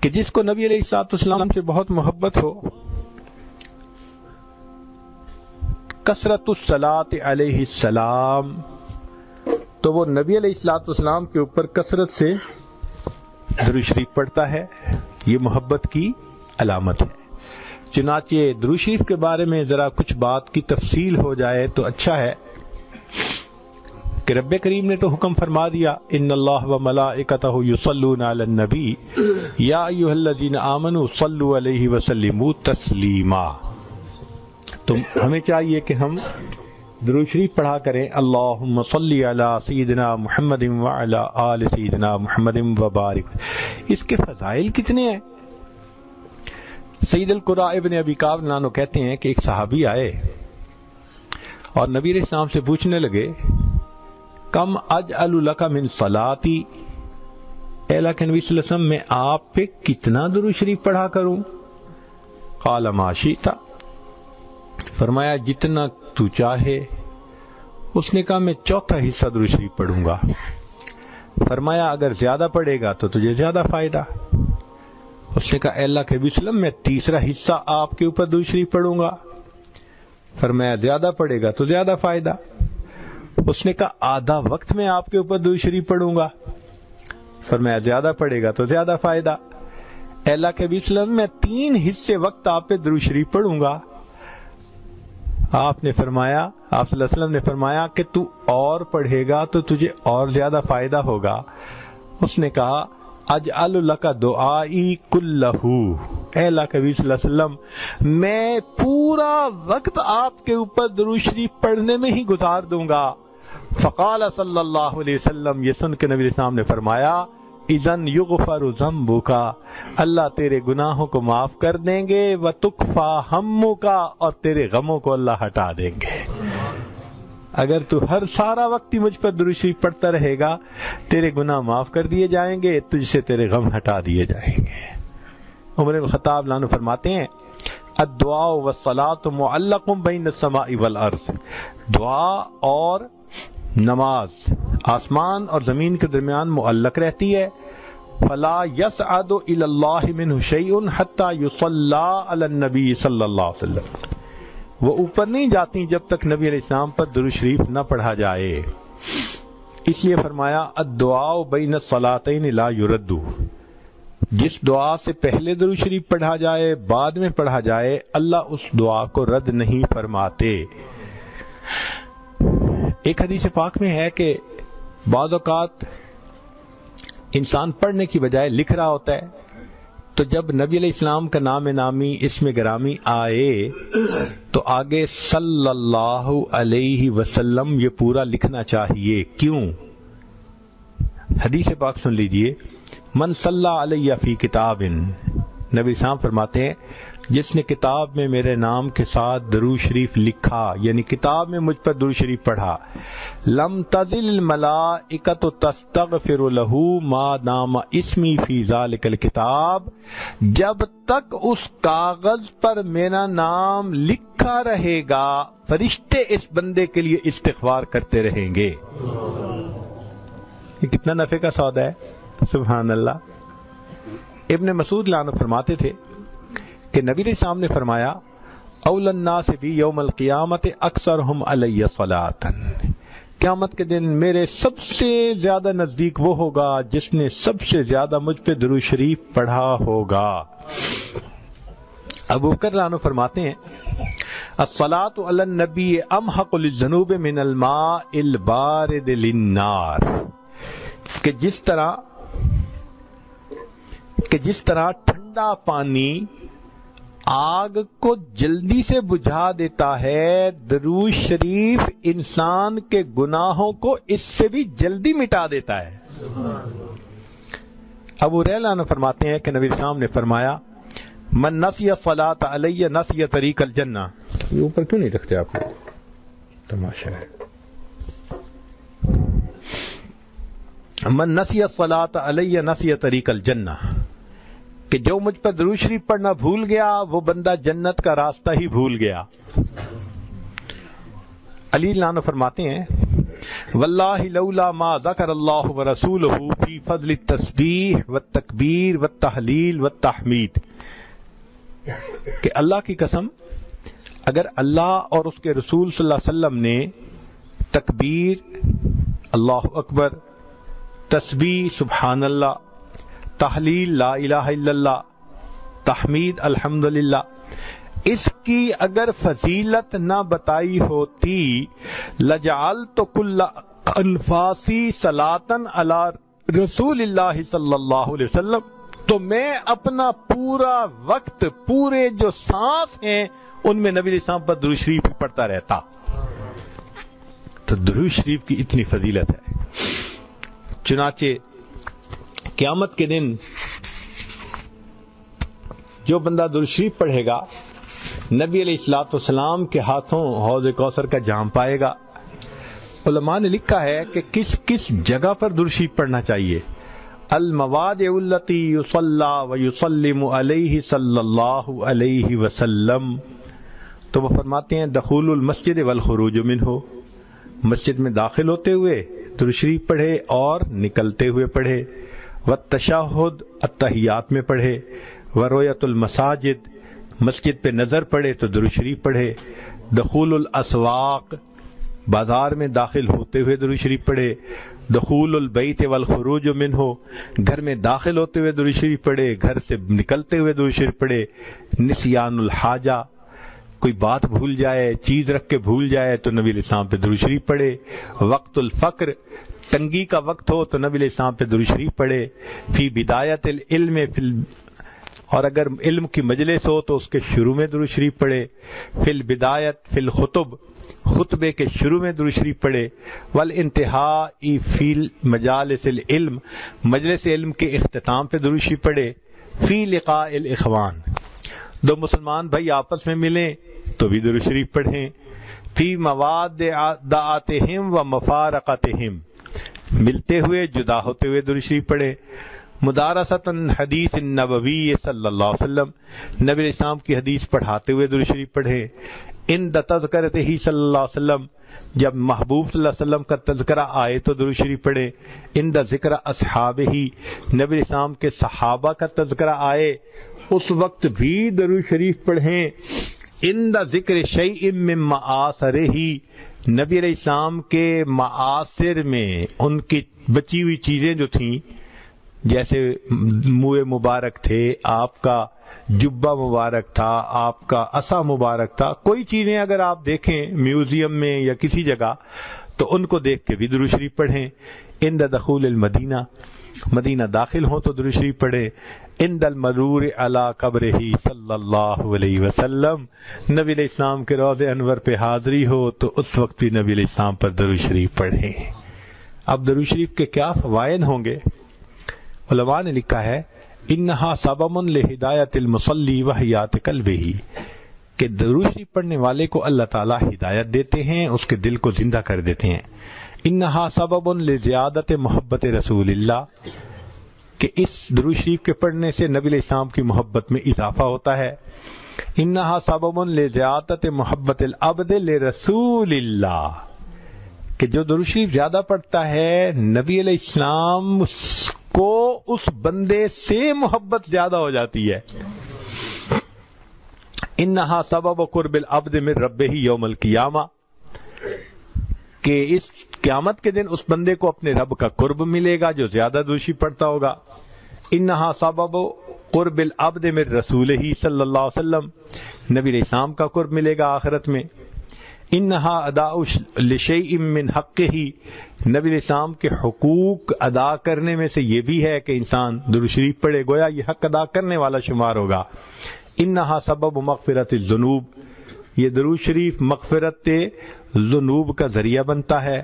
کہ جس کو نبی علیہ السلام سے بہت محبت ہو، کثرت الصلاۃ علیہ السلام، تو وہ نبی علیہ السلام کے اوپر کثرت سے درود شریف پڑھتا ہے. یہ محبت کی علامت ہے. چنانچہ درود شریف کے بارے میں ذرا کچھ بات کی تفصیل ہو جائے تو اچھا ہے کہ رب کریم نے تو حکم فرما دیا، ان اللہ و ملائکتہ یصلون علی النبی یا ایھا الذین آمنوا صلوا علیہ وسلموا تسلیما. تو ہمیں چاہیے کہ ہم درود شریف پڑھا کریں، اللہم صلی علی سیدنا محمد وعلی آل سیدنا محمد وبارک. اس کے فضائل کتنے ہیں. سید القراء ابن ابی کعب رضی اللہ عنہ کہتے ہیں کہ ایک صحابی آئے اور نبی علیہ السلام سے پوچھنے لگے، کم اجعل لک من صلاتی، اے اللہ کے نبی صلی اللہ علیہ وسلم میں آپ پہ کتنا درود شریف پڑھا کروں؟ قال ما شئت، فرمایا جتنا تو چاہے. اس نے کہا میں چوتھا حصہ درود شریف پڑھوں گا. فرمایا اگر زیادہ پڑھے گا تو تجھے زیادہ فائدہ. اس نے کہا اے اللہ کے نبی صلی اللہ علیہ وسلم میں تیسرا حصہ آپ کے اوپر درود شریف پڑھوں گا. فرمایا زیادہ پڑھے گا تو زیادہ فائدہ. اس نے کہا آدھا وقت میں آپ کے اوپر درود شریف پڑھوں گا. فرمایا زیادہ پڑھے گا تو زیادہ فائدہ. اے اللہ کے نبی صلی اللہ علیہ وسلم میں 3 حصے وقت آپ پہ درود شریف پڑھوں گا. آپ صلی اللہ علیہ وسلم نے فرمایا کہ تو اور پڑھے گا تو تجھے اور زیادہ فائدہ ہوگا. اس نے کہا اجعل لک دعائی کلہ، اے اللہ کے نبی صلی اللہ علیہ وسلم میں پورا وقت آپ کے اوپر درود شریف پڑھنے میں ہی گزار دوں گا. فقال صلی اللہ علیہ وسلم، یہ سن کے نبی علیہ السلام نے فرمایا اذن یغفر ذنبک، اللہ تیرے گناہوں کو معاف کر دیں گے، وتکفی ہمک، اور تیرے غموں کو اللہ ہٹا دیں گے. اگر تو ہر سارا وقت ہی مجھ پر درود شریف پڑھتا رہے گا، تیرے گناہ معاف کر دیے جائیں گے، تجھ سے تیرے غم ہٹا دیے جائیں گے. عمر بن خطاب رضی اللہ عنہ فرماتے ہیں الدعاء والصلاة معلق بین السماء والارض، دعا اور نماز آسمان اور زمین کے درمیان معلق رہتی ہے. فلا يصعد الى اللہ منہ شیء حتی یصلی علی النبی صلی اللہ علیہ وسلم، وہ اوپر نہیں جاتی جب تک نبی علیہ السلام پر درود شریف نہ پڑھا جائے. اس لیے فرمایا الدعاء بین الصلاتین لا یرد، جس دعا سے پہلے درود شریف پڑھا جائے بعد میں پڑھا جائے اللہ اس دعا کو رد نہیں فرماتے. ایک حدیث پاک میں ہے کہ بعض اوقات انسان پڑھنے کی بجائے لکھ رہا ہوتا ہے، تو جب نبی علیہ السلام کا نام نامی اسم گرامی آئے تو آگے صلی اللہ علیہ وسلم یہ پورا لکھنا چاہیے. کیوں؟ حدیث پاک سن لیجئے، من صلی علیہ فی کتاب، نبی صاحب فرماتے ہیں جس نے کتاب میں میرے نام کے ساتھ درود شریف لکھا، یعنی کتاب میں مجھ پر درود شریف پڑھا، لم تزل الملائکۃ تستغفر له ما دام اسمی فی ذلک الکتاب، جب تک اس کاغذ پر میرا نام لکھا رہے گا فرشتے اس بندے کے لیے استغفار کرتے رہیں گے. یہ کتنا نفع کا سودا ہے، سبحان اللہ. ابن مسعود عنہ فرماتے تھے کہ نبی علیہ السلام نے فرمایا اول الناس بی یوم القیامت اکثرہم علی صلاۃ، قیامت کے دن میرے سب سے زیادہ نزدیک وہ ہوگا جس نے سب سے زیادہ مجھ پہ درود شریف پڑھا ہوگا. ابو بکر رضی اللہ عنہ فرماتے ہیں الصلاۃ علی النبی امحق للذنوب من الماء البارد للنار، کہ جس طرح ٹھنڈا پانی آگ کو جلدی سے بجھا دیتا ہے، درود شریف انسان کے گناہوں کو اس سے بھی جلدی مٹا دیتا ہے. ابو ہریرہ عنہ فرماتے ہیں کہ نبی اسلام نے فرمایا من نسی الصلاۃ علی نسی طریق الجنہ. یہ اوپر کیوں نہیں رکھتے آپ لوگ، تماشا ہے. من نسی الصلاۃ علی نسی طریق الجنہ، کہ جو مجھ پر درود شریف پڑھنا بھول گیا وہ بندہ جنت کا راستہ ہی بھول گیا. علی عنہ فرماتے ہیں واللہ لولا ما ذکر اللہ ورسولہ فی فضل التسبیح والتکبیر والتحلیل والتحمید، کہ اللہ کی قسم اگر اللہ اور اس کے رسول صلی اللہ علیہ وسلم نے تکبیر اللہ اکبر، تسبیح سبحان اللہ، تحلیل لا الہ الا اللہ، تحمید الحمدللہ، اس کی اگر فضیلت نہ بتائی ہوتی لجعلت کل انفاسی صلاۃ علی رسول اللہ صلی اللہ علیہ وسلم، تو میں اپنا پورا وقت، پورے جو سانس ہیں ان میں نبی علیہ السلام پر درود شریف پڑھتا رہتا۔ تو درود شریف کی اتنی فضیلت ہے، چنانچہ قیامت کے دن جو بندہ درود شریف پڑھے گا نبی علیہ الصلوۃ والسلام کے ہاتھوں حوض کوثر کا جام پائے گا۔ علماء نے لکھا ہے کہ کس کس جگہ پر درود شریف پڑھنا چاہیے۔ المواضع التي يصلى ويسلم علیہ صلی اللہ علیہ وسلم، تو وہ فرماتے ہیں دخول المسجد والخروج منہ، مسجد میں داخل ہوتے ہوئے درود شریف پڑھے اور نکلتے ہوئے پڑھے، والتشہد التحیات میں پڑھے، ورؤیت المساجد، مسجد پہ نظر پڑے تو درود شریف پڑھے، دخول الاسواق، بازار میں داخل ہوتے ہوئے درود شریف پڑھے، دخول البیت والخروج منہ، گھر میں داخل ہوتے ہوئے درود شریف پڑھے، گھر سے نکلتے ہوئے درود شریف پڑھے، نسیان الحاجہ، کوئی بات بھول جائے، چیز رکھ کے بھول جائے تو نبی علیہ السلام پہ درود شریف پڑھے، وقت الفقر، تنگی کا وقت ہو تو نبی علیہ السلام پہ درود شریف پڑھے، فی بدایت العلم، اور اگر علم کی مجلس ہو تو اس کے شروع میں درود شریف پڑھے، فی البدایت فی الخطب، خطبے کے شروع میں درود شریف پڑھے، والانتہاء فی مجالس العلم، مجلس علم کے اختتام پہ درود شریف پڑھے، فی لقاء الاخوان، دو مسلمان بھائی آپس میں ملیں تو بھی درود شریف پڑھیں، فی موادعاتہم و مفارقتہم، ملتے ہوئے جدا ہوتے ہوئے درود شریف پڑھے، مدارسۃ حدیث النبوی صلی اللہ علیہ وسلم، نبی علیہ السلام کی حدیث پڑھاتے ہوئے درود شریف پڑھے، عند تذکرتہ صلی اللہ علیہ وسلم، جب محبوب صلی اللہ علیہ وسلم کا تذکرہ آئے تو درود شریف پڑھے، عند ذکر اصحابہ، نبی علیہ السلام کے صحابہ کا تذکرہ آئے اس وقت بھی درود شریف پڑھیں، عند ذکر شیء من معاصرہ، نبی علیہ السلام کے معاصر میں ان کی بچی ہوئی چیزیں جو تھیں، جیسے منہ مبارک تھے، آپ کا جبہ مبارک تھا، آپ کا عصا مبارک تھا، کوئی چیزیں اگر آپ دیکھیں میوزیم میں یا کسی جگہ تو ان کو دیکھ کے بھی درود شریف پڑھیں، عند دخول المدینہ، مدینہ داخل ہوں تو درود شریف پڑھیں، عند المرور علی قبرہ صلی اللہ علیہ وسلم، نبی علیہ السلام کے روض انور پہ حاضری ہو تو اس وقت بھی نبی علیہ السلام پر درود شریف پڑھیں۔ اب درود شریف کے کیا فوائد ہوں گے؟ علماء نے لکھا ہے انہا سبب لہدایت المصلی وحیات قلبہ، کہ درود شریف پڑھنے والے کو اللہ تعالیٰ ہدایت دیتے ہیں، اس کے دل کو زندہ کر دیتے ہیں۔ انہا سبب لزیادت محبت رسول اللہ، کہ اس درود شریف کے پڑھنے سے نبی علیہ السلام کی محبت میں اضافہ ہوتا ہے۔ انہا سبب لزیادت محبت العبد لرسول اللہ، کہ جو درود شریف زیادہ پڑھتا ہے نبی علیہ السلام کو اس بندے سے محبت زیادہ ہو جاتی ہے۔ انہا سبب قرب العبد من ربہ یوم القیامہ، کہ اس قیامت کے دن اس بندے کو اپنے رب کا قرب ملے گا جو زیادہ درود شریف پڑھتا ہوگا۔ انہا سبب قرب العبد من رسولہ صلی اللہ علیہ وسلم، نبی علیہ السلام کا قرب ملے گا آخرت میں۔ انہا ادا لشیء من حقہ، نبی علیہ السلام کے حقوق ادا کرنے میں سے یہ بھی ہے کہ انسان درود شریف پڑھے، گویا یہ حق ادا کرنے والا شمار ہوگا۔ انہا سبب مغفرت الذنوب، یہ درود شریف مغفرت ذنوب کا ذریعہ بنتا ہے۔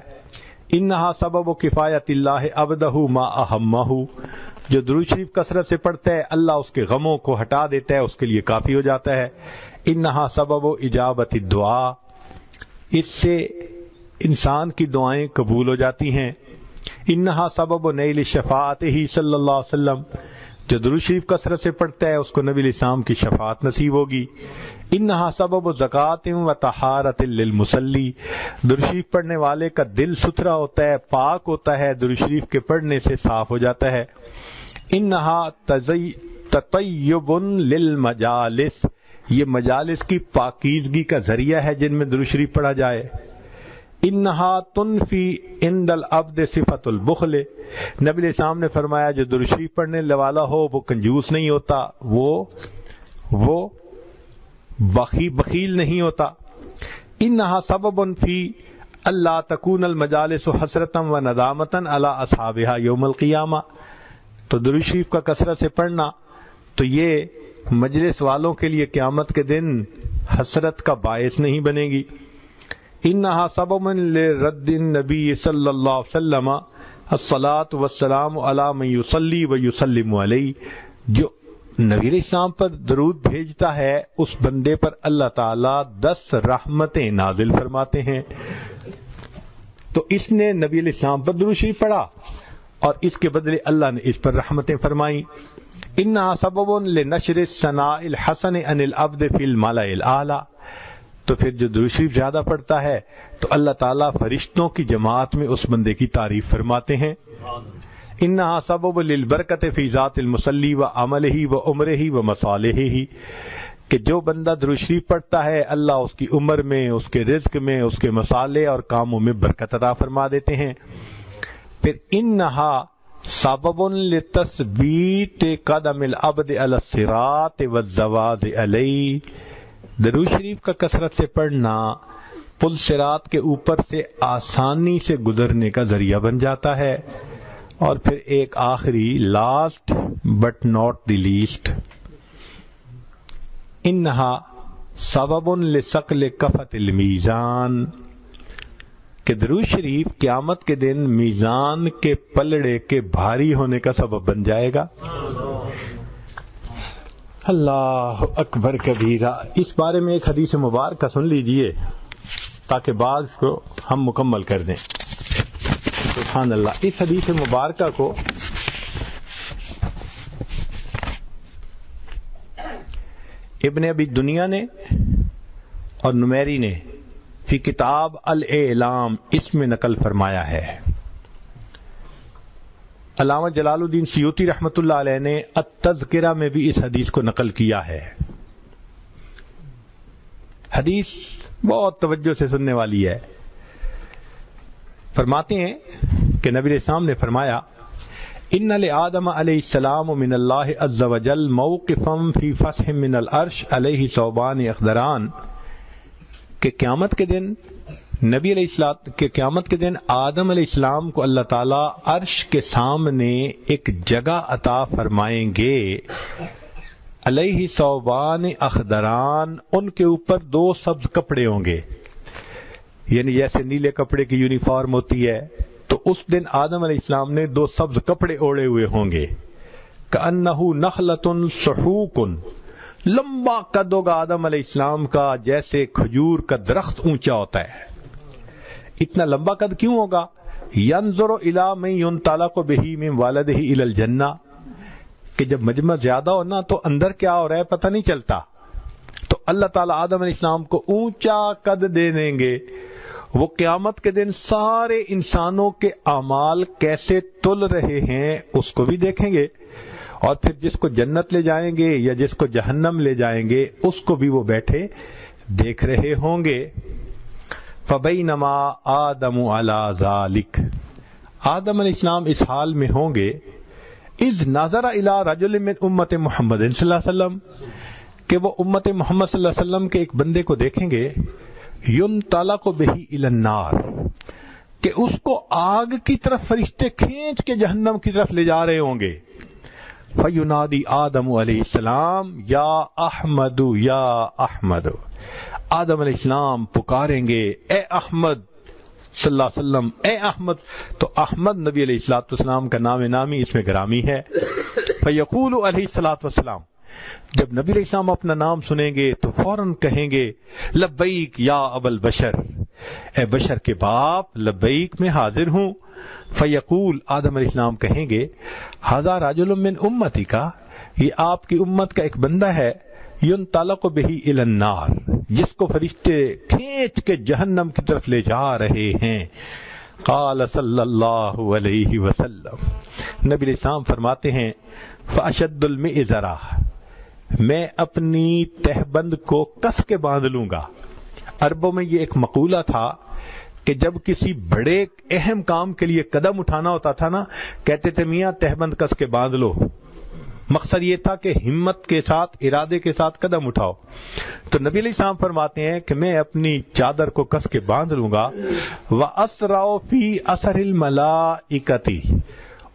انہا سبب کفایت اللہ عبدہ ما اہمہ، جو درود شریف کثرت سے پڑھتا ہے اللہ اس کے غموں کو ہٹا دیتا ہے، اس کے لیے کافی ہو جاتا ہے۔ انہا سبب اجابت الدعاء، اس سے انسان کی دعائیں قبول ہو جاتی ہیں۔ انہا سبب نیل شفاعتہ صلی اللہ علیہ وسلم، جو درود شریف کثرت سے پڑھتا ہے اس کو نبی علیہ السلام کی شفاعت نصیب ہوگی۔ انہا سبب زکوٰۃ و طہارۃ للمصلی، درود شریف پڑھنے والے کا دل ستھرا ہوتا ہے، پاک ہوتا ہے، درود شریف کے پڑھنے سے صاف ہو جاتا ہے۔ انہا تطیب للمجالس، یہ مجالس کی پاکیزگی کا ذریعہ ہے جن میں درود شریف پڑھا جائے۔ انہا تنفی عند العبد صفت البخل، نبی علیہ السلام نے فرمایا جو درود شریف پڑھنے والا ہو وہ کنجوس نہیں ہوتا، وہ بخیل نہیں ہوتا۔ انہا سبب فی اللہ تکون المجالس حسرتا و ندامتا علی اصحابها یوم القیامہ، تو درود شریف کا کثرت سے پڑھنا تو یہ مجلس والوں کے لیے قیامت کے دن حسرت کا باعث نہیں بنے گی۔ انہا سبب لرد النبی صلی اللہ علیہ وسلم الصلاۃ والسلام علی من یصلی و یسلم علیہ، جو نبی علیہ السلام پر درود بھیجتا ہے اس بندے پر اللہ تعالیٰ 10 رحمتیں نازل فرماتے ہیں۔ تو اس نے نبی علیہ السلام پر درود شریف پڑھا اور اس کے بدلے اللہ نے اس پر رحمتیں فرمائیں۔ انہا سبب لنشر الثناء الحسن عن العبد فی الملأ الاعلی، تو پھر جو درود شریف زیادہ پڑھتا ہے تو اللہ تعالیٰ فرشتوں کی جماعت میں اس بندے کی تعریف فرماتے ہیں۔ انہا سبب للبرکت فی ذات المصلی و عملہ و عمرہ و مصالحہ، کہ جو بندہ درود شریف پڑھتا ہے اللہ اس کی عمر میں، اس کے رزق میں، اس کے مصالح اور کاموں میں برکت عطا فرما دیتے ہیں۔ پھر انہا سبب لتثبیت قدم العبد علی الصراط والزواج علیہ، درود شریف کا کثرت سے پڑھنا پل صراط کے اوپر سے آسانی سے گزرنے کا ذریعہ بن جاتا ہے۔ اور پھر ایک آخری last but not the least, انہا سبب لثقل کفۃ المیزان، کہ درود شریف قیامت کے دن میزان کے پلڑے کے بھاری ہونے کا سبب بن جائے گا۔ اللہ اکبر کبیرہ۔ اس بارے میں ایک حدیث مبارکہ سن لیجئے تاکہ بعض کو ہم مکمل کر دیں۔ سبحان اللہ۔ اس حدیث مبارکہ کو ابن ابی دنیا نے اور نمیری نے فی کتاب الاعلام اس میں نقل فرمایا ہے۔ علامہ جلال الدین سیوطی رحمۃ اللہ علیہ نے التذکرہ میں بھی اس حدیث کو نقل کیا ہے۔ حدیث بہت توجہ سے سننے والی ہے۔ فرماتے ہیں کہ نبی علیہ السلام نے فرمایا ان لآدم علیہ السلام من اللہ عز وجل موقفا فی فسح من العرش علیہ ثوبان اخضران، کہ قیامت کے دن نبی علیہ السلام کے قیامت کے دن آدم علیہ السلام کو اللہ تعالیٰ عرش کے سامنے ایک جگہ عطا فرمائیں گے، علیہ ثوبان اخضران، ان کے اوپر 2 سبز کپڑے ہوں گے، یعنی جیسے نیلے کپڑے کی یونیفارم ہوتی ہے تو اس دن آدم علیہ السلام نے 2 سبز کپڑے اوڑے ہوئے ہوں گے۔ کأنہ نخلۃ صحوق، لمبا قد ہوگا آدم علیہ السلام کا جیسے کھجور کا درخت اونچا ہوتا ہے۔ اتنا لمبا قد کیوں ہوگا؟ ینظر الی من ینطلق بہ من والدہ الی الجنہ، کہ جب مجمع زیادہ ہو نا تو اندر کیا ہو رہا ہے پتہ نہیں چلتا، تو اللہ تعالیٰ آدم علیہ السلام کو اونچا قد دے دیں گے۔ وہ قیامت کے دن سارے انسانوں کے اعمال کیسے تل رہے ہیں اس کو بھی دیکھیں گے، اور پھر جس کو جنت لے جائیں گے یا جس کو جہنم لے جائیں گے اس کو بھی وہ بیٹھے دیکھ رہے ہوں گے۔ فبینما آدم علی ذالک، آدم علیہ السلام اس حال میں ہوں گے، اذ نظر الی رجل من امت محمد صلی اللہ علیہ وسلم، کہ وہ امت محمد صلی اللہ علیہ وسلم کے ایک بندے کو دیکھیں گے، ینطلق بہ الی النار، کہ اس کو آگ کی طرف فرشتے کھینچ کے جہنم کی طرف لے جا رہے ہوں گے۔ فینادی آدم علیہ السلام یا احمد یا احمد، آدم علیہ السلام پکاریں گے اے احمد صلی اللہ علیہ وسلم، اے احمد، تو احمد نبی علیہ الصلوۃ والسلام کا نام نامی اس میں گرامی ہے۔ فیقول علیہ الصلوۃ والسلام، جب نبی علیہ السلام اپنا نام سنیں گے تو فوراً کہیں گے لبیک یا ابا البشر، اے بشر کے باپ، لبیک میں حاضر ہوں۔ فیقول آدم علیہ السلام کہیں گے ھذا رجل من امتی کا، یہ آپ کی امت کا ایک بندہ ہے، ينطلق به الى النار، جس کو فرشتے کھینچ کے جہنم کی طرف لے جا رہے ہیں۔ قال صلی اللہ علیہ وسلم، نبی علیہ السلام فرماتے ہیں فاشد المئزرہ، میں اپنی تہبند کو کس کے باندھ لوں گا۔ عربوں میں یہ ایک مقولہ تھا کہ جب کسی بڑے اہم کام کے لیے قدم اٹھانا ہوتا تھا نا، کہتے تھے میاں تہبند کس کے باندھ لو۔ مقصد یہ تھا کہ ہمت کے ساتھ، ارادے کے ساتھ قدم اٹھاؤ۔ تو نبی علیہ السلام فرماتے ہیں کہ میں اپنی چادر کو کس کے باندھ لوں گا۔ وَأَسْرَعُ فِي أَثَرِ الْمَلَائِكَةِ،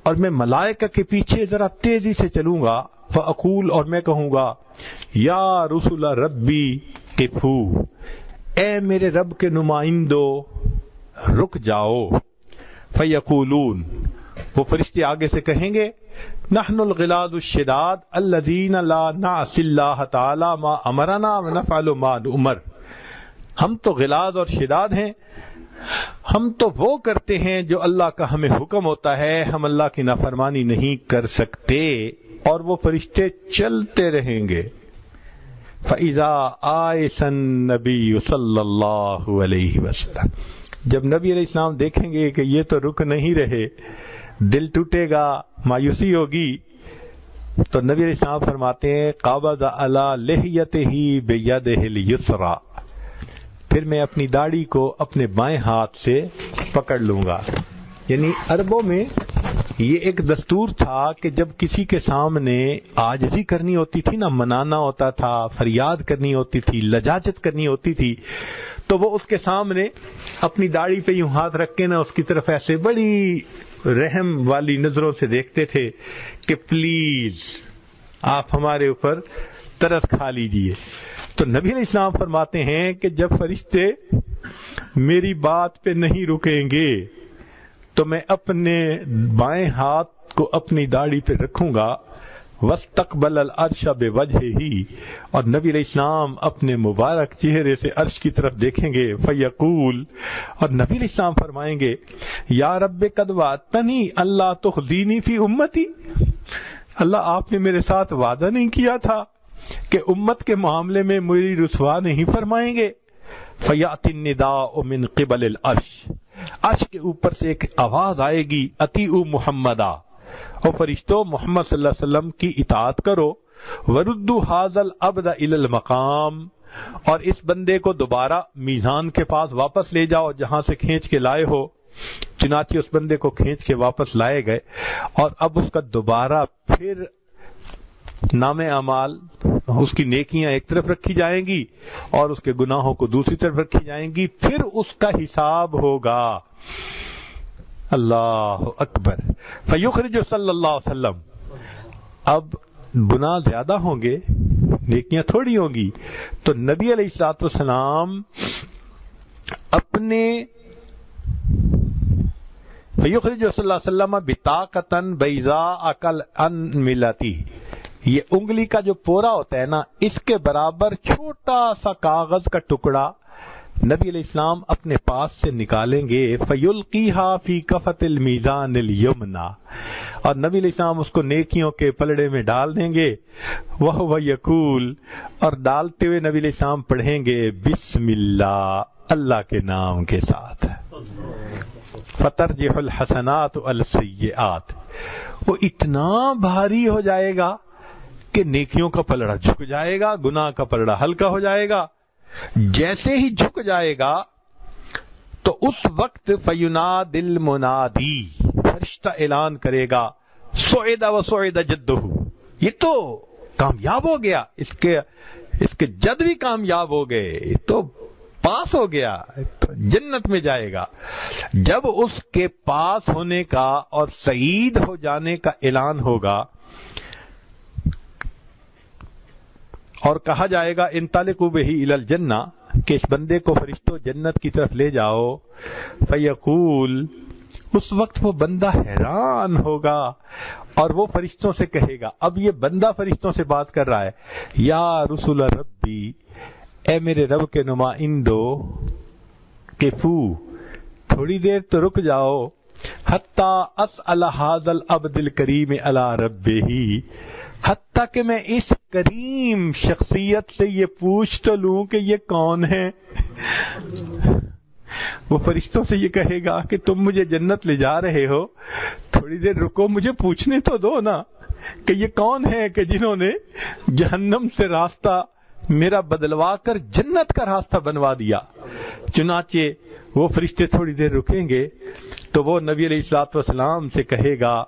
اور میں ملائکہ کے پیچھے ذرا تیزی سے چلوں گا۔ فَأَقُولُ، اور میں کہوں گا یا رسول ربی قفوا، اے میرے رب کے نمائندو رک جاؤ۔ فَيَقُولُونَ، وہ فرشتے آگے سے کہیں گے نحن الغلاظ الشداد الذین لا نعصی اللہ تعالی ما امرنا ونفعل ما نؤمر، ہم تو غلاظ اور شداد ہیں، ہم تو وہ کرتے ہیں جو اللہ کا ہمیں حکم ہوتا ہے، ہم اللہ کی نافرمانی نہیں کر سکتے۔ اور وہ فرشتے چلتے رہیں گے۔ فَإِذَا آئِسَ النَّبِيُّ صلی اللہ علیہ وسلم، جب نبی علیہ السلام دیکھیں گے کہ یہ تو رک نہیں رہے، دل ٹوٹے گا، مایوسی ہوگی، تو نبی علیہ السلام فرماتے ہیں قابض علی لحیتہ بیدہ الیسریٰ، پھر میں اپنی داڑھی کو اپنے بائیں ہاتھ سے پکڑ لوں گا۔ یعنی عربوں میں یہ ایک دستور تھا کہ جب کسی کے سامنے عاجزی کرنی ہوتی تھی نا، منانا ہوتا تھا، فریاد کرنی ہوتی تھی، لجاجت کرنی ہوتی تھی، تو وہ اس کے سامنے اپنی داڑھی پہ یوں ہاتھ رکھ کے نا اس کی طرف ایسے بڑی رحم والی نظروں سے دیکھتے تھے کہ پلیز آپ ہمارے اوپر ترس کھا لیجئے۔ تو نبی علیہ السلام فرماتے ہیں کہ جب فرشتے میری بات پہ نہیں رکیں گے تو میں اپنے بائیں ہاتھ کو اپنی داڑھی پہ رکھوں گا۔ وَاسْتَقْبَلَ الْعَرْشَ بِوَجْهِهِ، اور نبی علیہ السلام اپنے مبارک چہرے سے عرش کی طرف دیکھیں گے۔ فَيَقُول، اور نبی علیہ السلام فرمائیں گے یا رب قد وعدتنی اللہ تخزینی فی امتی، اللہ آپ نے میرے ساتھ وعدہ نہیں کیا تھا کہ امت کے معاملے میں میری رسوا نہیں فرمائیں گے۔ فَيَأْتِ النِّدَاءُ مِنْ قِبَلِ الْعَرْشِ، عرش کے اوپر سے ایک آواز آئے گی اطیعوا محمدا، اور فرشتوں محمد صلی اللہ علیہ وسلم کی اطاعت کرو۔ وردوا ھذا العبد الی المقام، اور اس بندے کو دوبارہ میزان کے پاس واپس لے جاؤ جہاں سے کھینچ کے لائے ہو۔ چنانچہ اس بندے کو کھینچ کے واپس لائے گئے، اور اب اس کا دوبارہ پھر نام اعمال، اس کی نیکیاں ایک طرف رکھی جائیں گی اور اس کے گناہوں کو دوسری طرف رکھی جائیں گی، پھر اس کا حساب ہوگا۔ اللہ اکبر۔ فیخرج صلی اللہ علیہ وسلم، اب گناہ زیادہ ہوں گے، نیکیاں تھوڑی ہوں گی، تو نبی علیہ الصلوۃ والسلام اپنے فیخرج صلی اللہ علیہ وسلم بطاقۃ بیضاء کالانملۃ، یہ انگلی کا جو پورا ہوتا ہے نا، اس کے برابر چھوٹا سا کاغذ کا ٹکڑا نبی علیہ السلام اپنے پاس سے نکالیں گے۔ فَيُلْقِيهَا فِي كَفَةِ الْمِيزَانِ الْيُمْنَى، اور نبی علیہ السلام اس کو نیکیوں کے پلڑے میں ڈال دیں گے۔ وَهُوَ يَقُولُ، اور ڈالتے ہوئے نبی علیہ السلام پڑھیں گے بسم اللہ، اللہ کے نام کے ساتھ۔ فَتَرْجِحُ الْحَسَنَاتُ عَلَى السَّيِّئَاتِ، وہ اتنا بھاری ہو جائے گا کہ نیکیوں کا پلڑا جھک جائے گا، گناہ کا پلڑا ہلکا ہو جائے گا۔ جیسے ہی جھک جائے گا تو اس وقت فَيُنَادِ الْمُنَادِي، فرشتہ اعلان کرے گا سُعِدَ وَسُعِدَ جَدُّهُ، یہ تو کامیاب ہو گیا، اس کے جد بھی کامیاب ہو گئے، تو پاس ہو گیا، تو جنت میں جائے گا۔ جب اس کے پاس ہونے کا اور سعید ہو جانے کا اعلان ہوگا اور کہا جائے گا انطلقوا بہ الی الجنہ، کہ اس بندے کو فرشتوں جنت کی طرف لے جاؤ۔ فیقول، اس وقت وہ بندہ حیران ہوگا اور وہ فرشتوں سے کہے گا، اب یہ بندہ فرشتوں سے بات کر رہا ہے، یا رسول ربی، اے میرے رب کے نمائندو، قفو، تھوڑی دیر تو رک جاؤ۔ حتی اسأل ھذا العبد الکریم علی ربہ، حتیٰ کہ میں اس کریم شخصیت سے یہ پوچھ تو لوں کہ یہ کون ہے۔ وہ فرشتوں سے یہ کہے گا کہ تم مجھے جنت لے جا رہے ہو، تھوڑی دیر رکو، مجھے پوچھنے تو دو نا کہ یہ کون ہے کہ جنہوں نے جہنم سے راستہ میرا بدلوا کر جنت کا راستہ بنوا دیا۔ چنانچہ وہ فرشتے تھوڑی دیر رکیں گے تو وہ نبی علیہ الصلوۃ والسلام سے کہے گا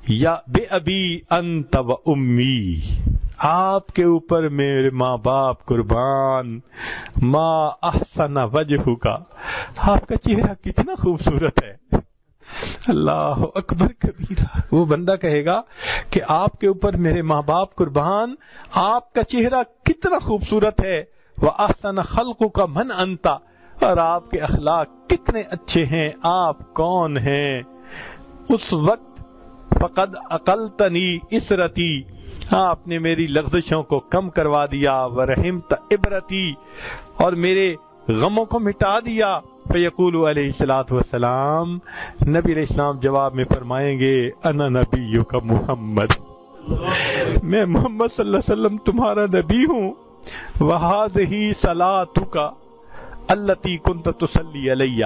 یا بے ابی انت و امی، آپ کے اوپر میرے ماں باپ قربان، ما احسن وجہ کا، آپ کا چہرہ کتنا خوبصورت ہے۔ اللہ اکبر کبیرہ۔ وہ بندہ کہے گا کہ آپ کے اوپر میرے ماں باپ قربان، آپ کا چہرہ کتنا خوبصورت ہے، وَأَحْسَنَ خَلْقُكَ مَنْ أَنْتَ، اور آپ کے اخلاق کتنے اچھے ہیں، آپ کون ہیں؟ اس وقت فقد اقلتنی اسرتی، آپ نے میری لغزشوں کو کم کروا دیا، ورحمت عبرتی، اور میرے غموں کو مٹا دیا۔ فیقول علیہ الصلوۃ والسلام، نبی علیہ السلام جواب میں فرمائیں گے انا نبیک محمد، میں محمد صلی اللہ علیہ وسلم تمہارا نبی ہوں، وہذہ صلاتک التی کنت تصلی علیہ،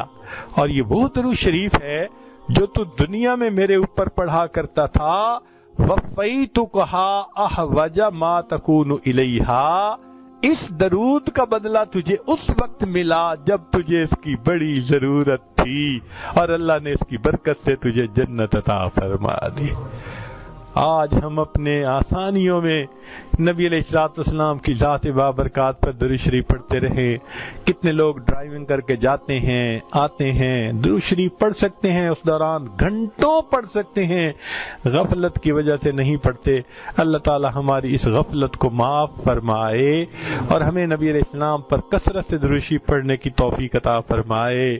اور یہ وہ درود شریف ہے جو تو دنیا میں میرے اوپر پڑھا کرتا تھا، وفیتکھا احوج ما تکون الیہا، اس درود کا بدلہ تجھے اس وقت ملا جب تجھے اس کی بڑی ضرورت تھی، اور اللہ نے اس کی برکت سے تجھے جنت عطا فرما دی۔ آج ہم اپنے آسانیوں میں نبی علیہ الصلوۃ والسلام کی ذات بابرکات پر درود شریف پڑھتے رہیں۔ کتنے لوگ ڈرائیونگ کر کے جاتے ہیں، آتے ہیں، درود شریف پڑھ سکتے ہیں، اس دوران گھنٹوں پڑھ سکتے ہیں، غفلت کی وجہ سے نہیں پڑھتے۔ اللہ تعالی ہماری اس غفلت کو معاف فرمائے اور ہمیں نبی علیہ السلام پر کثرت سے درود شریف پڑھنے کی توفیق عطا فرمائے۔